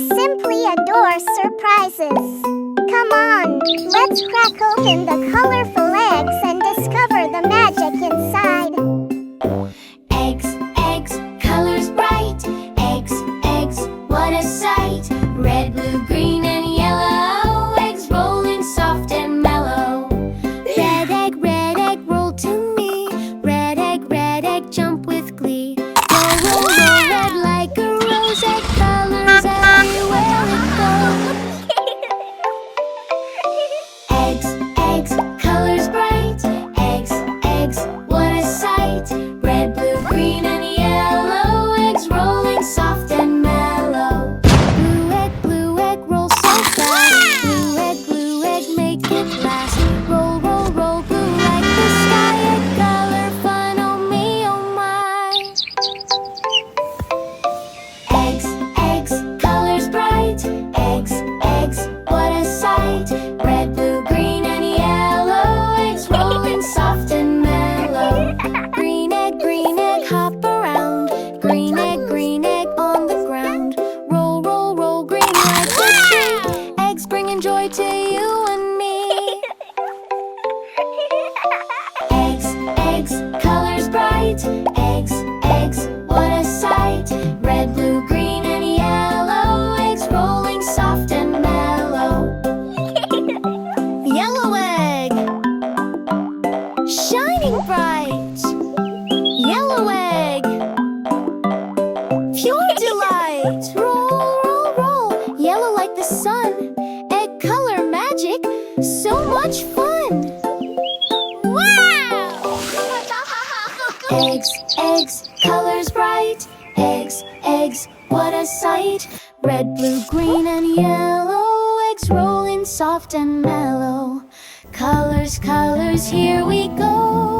simply adore surprises. Come on, let's crack open the colorful eggs and discover the magic inside. Eggs, eggs, colors bright. Eggs, eggs, what a sight. Red, blue, green, and yellow. Eggs rolling soft and mellow. Red egg, roll to me. Red egg, jump with glee. Roll, roll, roll, red like a rose. Egg colors everywhere it goes. Eggs, eggs, colors bright. Eggs, eggs, what a sight. Red, blue, green, and yellow. Eggs rolling soft and mellow. Blue egg, roll so fast. Blue egg, make it last. Roll, roll, roll, blue like the sky. Egg color fun, oh me, oh my. Eggs, eggs, colors bright. Eggs, eggs, what a sight. Red, blue, green, and yellow. Eggs rolling soft and mellow. Green egg, hop around. Green egg, on the ground. Roll, roll, roll, green like a tree. Eggs bringing joy to you and me. Eggs, eggs, colors bright. Eggs, eggs, what a sight. Red, blue, green, and yellow. Eggs rolling soft and mellow. Yellow egg, shining bright. Yellow egg, pure delight. Roll, roll, roll, yellow like the sun. Egg color magic, so much fun. Wow! Eggs, eggs, colors bright. Eggs, eggs, what a sight. Red, blue, green, and yellow. Eggs rolling soft and mellow. Colors, colors, here we go.